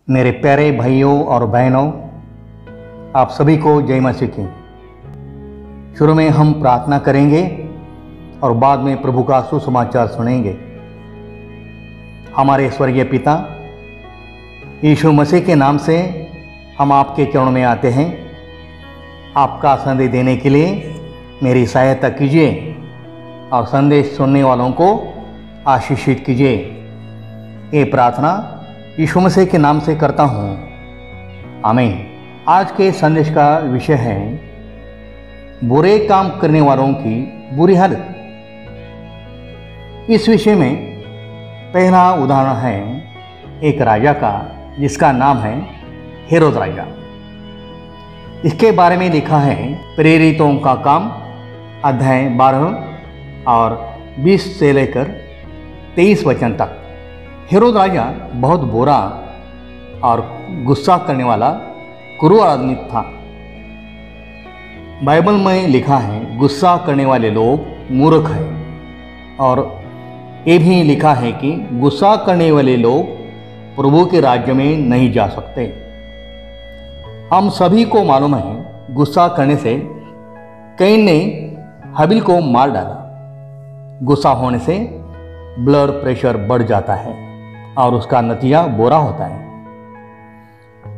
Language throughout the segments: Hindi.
मेरे प्यारे भाइयों और बहनों, आप सभी को जय मसीह की। शुरू में हम प्रार्थना करेंगे और बाद में प्रभु का सुसमाचार सुनेंगे। हमारे स्वर्गीय पिता, यीशु मसीह के नाम से हम आपके चरणों में आते हैं। आपका संदेश देने के लिए मेरी सहायता कीजिए और संदेश सुनने वालों को आशीषित कीजिए। ये प्रार्थना यीशु मसीह के नाम से करता हूँ, आमीन। आज के संदेश का विषय है बुरे काम करने वालों की बुरी हालत। इस विषय में पहला उदाहरण है एक राजा का, जिसका नाम है हेरोद राजा। इसके बारे में लिखा है प्रेरितों का काम अध्याय 12 और 20 से लेकर 23 वचन तक। हेरोद राजा बहुत बुरा और गुस्सा करने वाला क्रूर आदमी था। बाइबल में लिखा है गुस्सा करने वाले लोग मूर्ख हैं, और ये भी लिखा है कि गुस्सा करने वाले लोग प्रभु के राज्य में नहीं जा सकते। हम सभी को मालूम है गुस्सा करने से कैन ने हाबिल को मार डाला। गुस्सा होने से ब्लड प्रेशर बढ़ जाता है और उसका नतीजा बुरा होता है।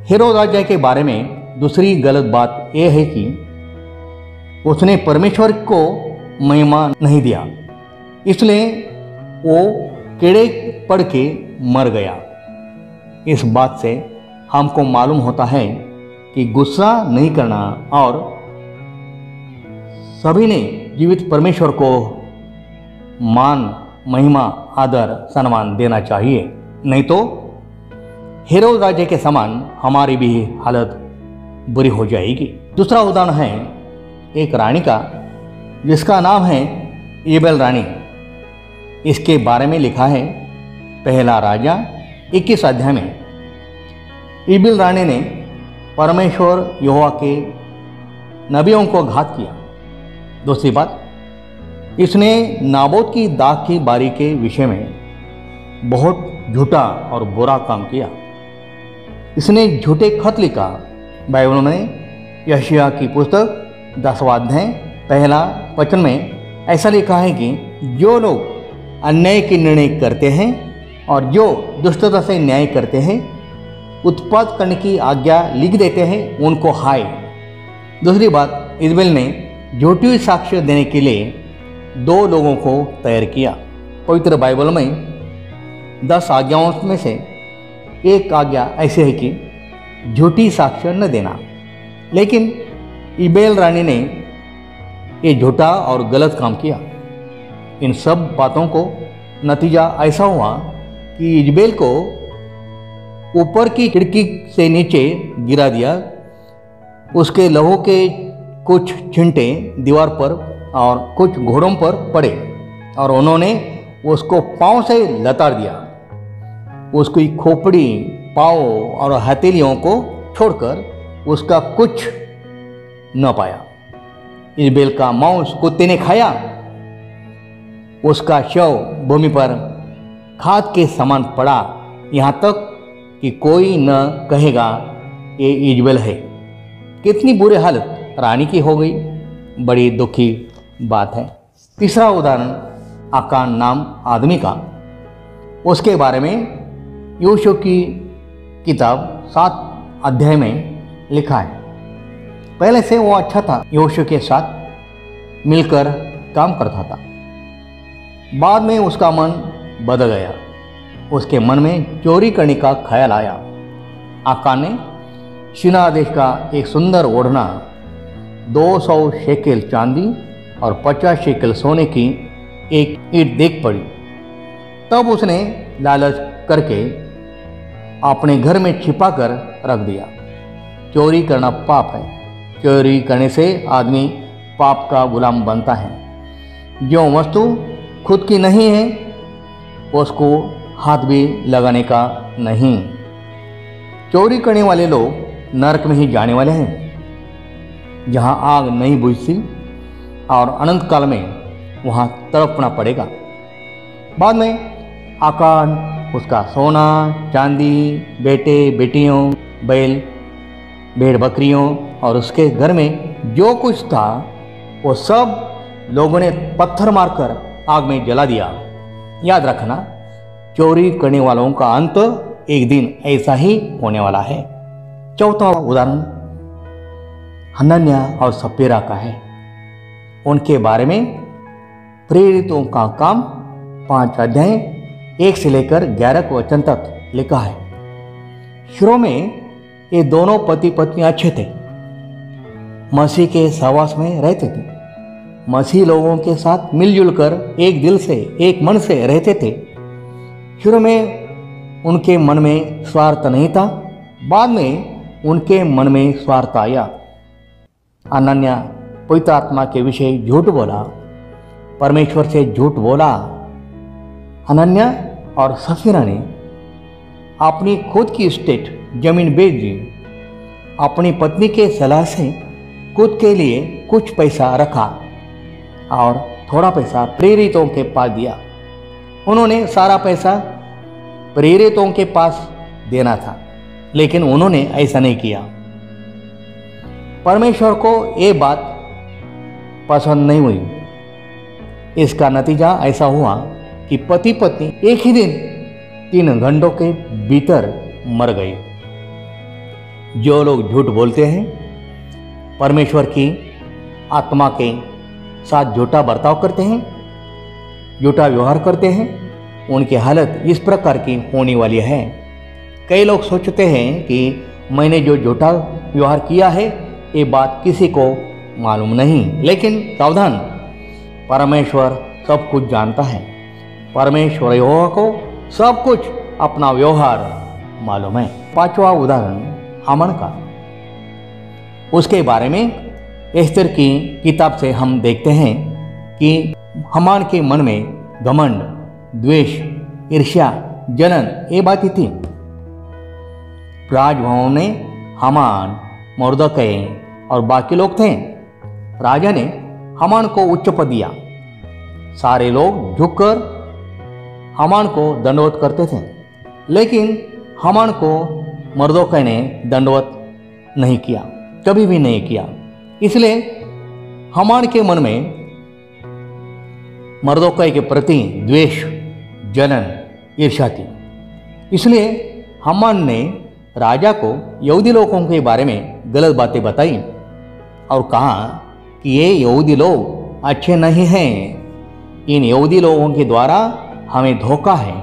हेरोद राजा के बारे में दूसरी गलत बात यह है कि उसने परमेश्वर को महिमा नहीं दिया, इसलिए वो कीड़े पड़ के मर गया। इस बात से हमको मालूम होता है कि गुस्सा नहीं करना और सभी ने जीवित परमेश्वर को मान, महिमा, आदर, सम्मान देना चाहिए। नहीं तो हेरोद राजा के समान हमारी भी हालत बुरी हो जाएगी। दूसरा उदाहरण है एक रानी का, जिसका नाम है ईजेबेल रानी। इसके बारे में लिखा है पहला राजा 21 अध्याय में। ईजेबेल रानी ने परमेश्वर यहोवा के नबियों को घात किया। दूसरी बात, इसने नाबोत की दाख की बारी के विषय में बहुत झूठा और बुरा काम किया। इसने झूठे खत लिखा। बाइबल में यशायाह की पुस्तक 10वां अध्याय पहला वचन में ऐसा लिखा है कि जो लोग अन्याय के निर्णय करते हैं और जो दुष्टता से न्याय करते हैं, उत्पात करने की आज्ञा लिख देते हैं, उनको हाय। दूसरी बात, इजबेल ने झूठी साक्ष्य देने के लिए 2 लोगों को तैयार किया। पवित्र बाइबल में 10 आज्ञाओं में से एक आज्ञा ऐसे है कि झूठी साक्ष्य न देना, लेकिन ईजेबेल रानी ने ये झूठा और गलत काम किया। इन सब बातों को नतीजा ऐसा हुआ कि ईजेबेल को ऊपर की खिड़की से नीचे गिरा दिया। उसके लहू के कुछ छिंटे दीवार पर और कुछ घोड़ों पर पड़े और उन्होंने उसको पांव से लताड़ दिया। उसकी खोपड़ी, पाँव और हथेलियों को छोड़कर उसका कुछ न पाया। इजबेल का मांस कुत्ते ने खाया। उसका शव भूमि पर खाद के समान पड़ा, यहाँ तक कि कोई न कहेगा ये इजबेल है। कितनी बुरी हालत रानी की हो गई, बड़ी दुखी बात है। तीसरा उदाहरण आकान नाम आदमी का। उसके बारे में यहोशू की किताब 7 अध्याय में लिखा है। पहले से वो अच्छा था, यहोशू के साथ मिलकर काम करता था। बाद में उसका मन बदल गया। उसके मन में चोरी करने का ख्याल आया। आकान ने शिनार देश का एक सुंदर ओढ़ना, 200 शेकेल चांदी और 50 शेकेल सोने की एक ईंट देख पड़ी। तब उसने लालच करके अपने घर में छिपा कर रख दिया। चोरी करना पाप है। चोरी करने से आदमी पाप का गुलाम बनता है। जो वस्तु खुद की नहीं है उसको हाथ भी लगाने का नहीं। चोरी करने वाले लोग नरक में ही जाने वाले हैं, जहां आग नहीं बुझती और अनंत काल में वहां तड़पना पड़ेगा। बाद में आकान उसका सोना चांदी, बेटे बेटियों, बैल भेड़ बकरियों और उसके घर में जो कुछ था वो सब लोगों ने पत्थर मारकर आग में जला दिया। याद रखना, चोरी करने वालों का अंत एक दिन ऐसा ही होने वाला है। चौथा उदाहरण हनन्याह और सप्फीरा का है। उनके बारे में प्रेरितों का काम 5 अध्याय 1 से लेकर 11 वचन तक लिखा है। शुरू में ये दोनों पति पत्नी अच्छे थे, मसीह के सहवास में रहते थे, मसीह लोगों के साथ मिलजुल कर एक दिल से एक मन से रहते थे। शुरू में उनके मन में स्वार्थ नहीं था, बाद में उनके मन में स्वार्थ आया। हनन्याह पवित्र आत्मा के विषय झूठ बोला, परमेश्वर से झूठ बोला। हनन्याह और सप्फीरा ने अपनी खुद की स्टेट जमीन बेच दी। अपनी पत्नी के सलाह से खुद के लिए कुछ पैसा रखा और थोड़ा पैसा प्रेरितों के पास दिया। उन्होंने सारा पैसा प्रेरितों के पास देना था, लेकिन उन्होंने ऐसा नहीं किया। परमेश्वर को ये बात पसंद नहीं हुई। इसका नतीजा ऐसा हुआ कि पति पत्नी एक ही दिन 3 घंटों के भीतर मर गए। जो लोग झूठ बोलते हैं, परमेश्वर की आत्मा के साथ झूठा बर्ताव करते हैं, झूठा व्यवहार करते हैं, उनकी हालत इस प्रकार की होने वाली है। कई लोग सोचते हैं कि मैंने जो झूठा व्यवहार किया है ये बात किसी को मालूम नहीं, लेकिन सावधान, परमेश्वर सब कुछ जानता है। परमेश्वर यहोवा को सब कुछ अपना व्यवहार मालूम है। 5वां उदाहरण हामान का। उसके बारे में एस्तर की किताब से हम देखते हैं कि हामान के मन में घमंड, द्वेष, ईर्ष्या, जलन ये बातें थी। राजभवन में हामान, मोर्दकै और बाकी लोग थे। राजा ने हामान को उच्च पद दिया। सारे लोग झुककर हामान को दंडवत करते थे, लेकिन हामान को मोर्दकै ने दंडवत नहीं किया, कभी भी नहीं किया। इसलिए हामान के मन में मोर्दकै के प्रति द्वेष, जलन, ईर्ष्या थी। इसलिए हामान ने राजा को यहूदी लोगों के बारे में गलत बातें बताई और कहा कि ये यहूदी लोग अच्छे नहीं हैं। इन यहूदी लोगों के द्वारा हमें धोखा है।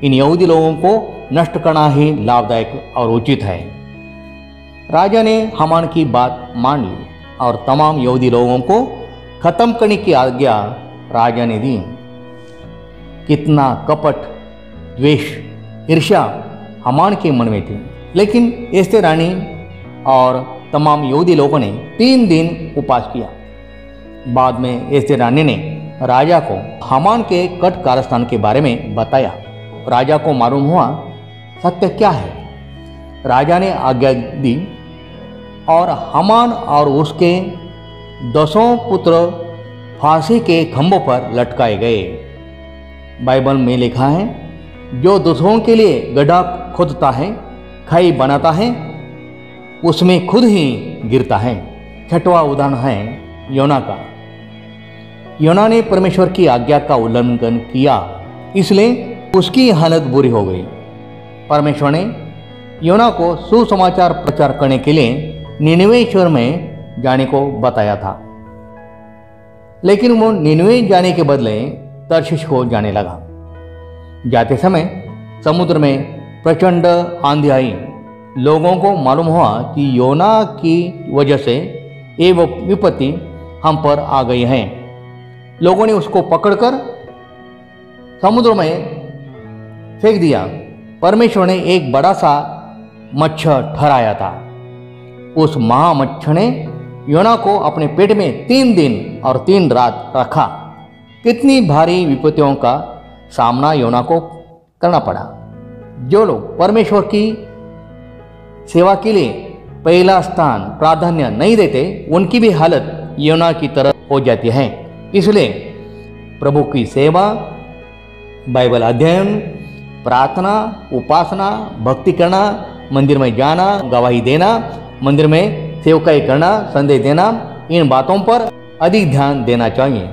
इन यहूदी लोगों को नष्ट करना ही लाभदायक और उचित है। राजा ने हामान की बात मान ली और तमाम यहूदी लोगों को खत्म करने की आज्ञा राजा ने दी। कितना कपट, द्वेष, ईर्ष्या हामान के मन में थी। लेकिन एस्तेर रानी और तमाम यहूदी लोगों ने 3 दिन उपवास किया। बाद में एस्तेर रानी ने राजा को हामान के कट कारस्थान के बारे में बताया। राजा को मालूम हुआ सत्य क्या है। राजा ने आज्ञा दी और हामान और उसके 10 पुत्र फांसी के खंभों पर लटकाए गए। बाइबल में लिखा है, जो दूसरों के लिए गड्ढा खोदता है, खाई बनाता है, उसमें खुद ही गिरता है। 6वां उदाहरण है योना का। योना ने परमेश्वर की आज्ञा का उल्लंघन किया, इसलिए उसकी हालत बुरी हो गई। परमेश्वर ने योना को सुसमाचार प्रचार करने के लिए निनवे शहर में जाने को बताया था, लेकिन वो निनवे जाने के बदले तर्शीश को जाने लगा। जाते समय समुद्र में प्रचंड आंधी आई। लोगों को मालूम हुआ कि योना की वजह से ये विपत्ति हम पर आ गई है। लोगों ने उसको पकड़कर समुद्र में फेंक दिया। परमेश्वर ने एक बड़ा सा मच्छर ठहराया था। उस महामच्छर ने योना को अपने पेट में 3 दिन और 3 रात रखा। कितनी भारी विपत्तियों का सामना योना को करना पड़ा। जो लोग परमेश्वर की सेवा के लिए पहला स्थान प्राधान्य नहीं देते, उनकी भी हालत योना की तरह हो जाती है। इसलिए प्रभु की सेवा, बाइबल अध्ययन, प्रार्थना, उपासना, भक्ति करना, मंदिर में जाना, गवाही देना, मंदिर में सेवकाई करना, संदेश देना, इन बातों पर अधिक ध्यान देना चाहिए।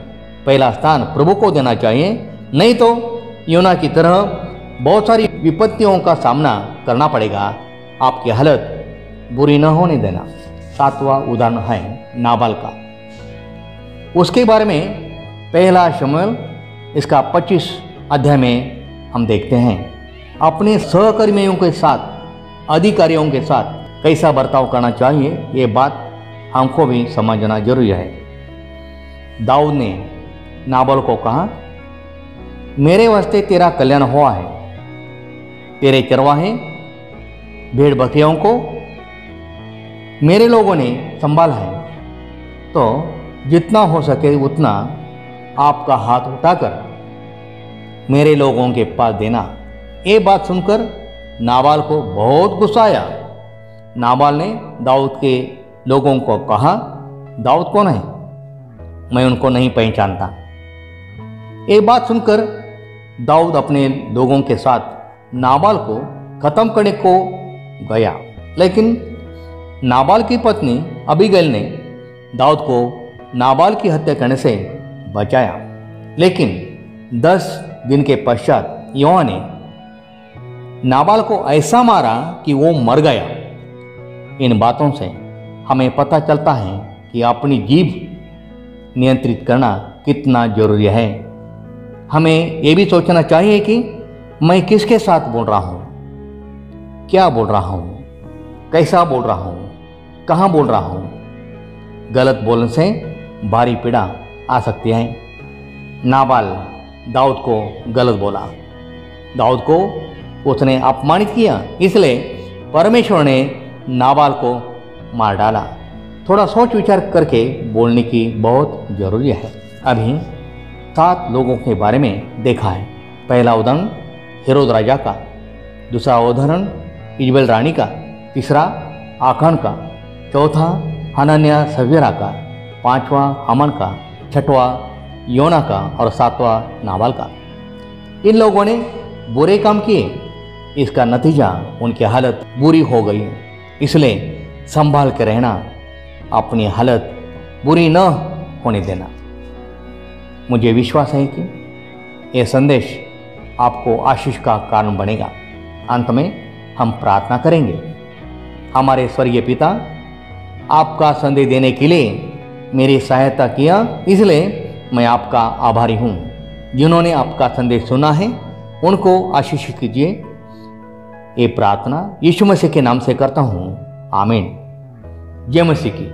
पहला स्थान प्रभु को देना चाहिए, नहीं तो योना की तरह बहुत सारी विपत्तियों का सामना करना पड़ेगा। आपकी हालत बुरी न होने देना। 7वां उदाहरण है नाबाल का। उसके बारे में पहला शमूएल इसका 25 अध्याय में हम देखते हैं। अपने सहकर्मियों के साथ, अधिकारियों के साथ कैसा बर्ताव करना चाहिए, ये बात हमको भी समझना जरूरी है। दाऊद ने नाबाल को कहा, मेरे वास्ते तेरा कल्याण हुआ है, तेरे चरवाहे भेड़ बकरियों को मेरे लोगों ने संभाला है, तो जितना हो सके उतना आपका हाथ उठाकर मेरे लोगों के पास देना। ये बात सुनकर नाबाल को बहुत गुस्सा आया। नाबाल ने दाऊद के लोगों को कहा, दाऊद कौन है? मैं उनको नहीं पहचानता। ये बात सुनकर दाऊद अपने लोगों के साथ नाबाल को खत्म करने को गया, लेकिन नाबाल की पत्नी अबीगैल ने दाऊद को नाबाल की हत्या करने से बचाया। लेकिन 10 दिन के पश्चात योआब ने नाबाल को ऐसा मारा कि वो मर गया। इन बातों से हमें पता चलता है कि अपनी जीभ नियंत्रित करना कितना जरूरी है। हमें ये भी सोचना चाहिए कि मैं किसके साथ बोल रहा हूँ, क्या बोल रहा हूँ, कैसा बोल रहा हूँ, कहाँ बोल रहा हूँ। गलत बोलने से भारी पीड़ा आ सकती है। नाबाल दाऊद को गलत बोला, दाऊद को उसने अपमानित किया, इसलिए परमेश्वर ने नाबाल को मार डाला। थोड़ा सोच विचार करके बोलने की बहुत जरूरी है। अभी 7 लोगों के बारे में देखा है। पहला उदाहरण हेरोद राजा का, दूसरा उदाहरण इजबेल रानी का, तीसरा आखान का, चौथा हनन्याह सफीरा का, 5वां हामान का, 6वां योना का और 7वां नाबाल का। इन लोगों ने बुरे काम किए, इसका नतीजा उनकी हालत बुरी हो गई। इसलिए संभाल के रहना, अपनी हालत बुरी न होने देना। मुझे विश्वास है कि यह संदेश आपको आशीष का कारण बनेगा। अंत में हम प्रार्थना करेंगे। हमारे स्वर्गीय पिता, आपका संदेश देने के लिए मेरी सहायता किया, इसलिए मैं आपका आभारी हूँ। जिन्होंने आपका संदेश सुना है उनको आशीष कीजिए। ये प्रार्थना यीशु मसीह के नाम से करता हूँ, आमीन। जय मसीह की।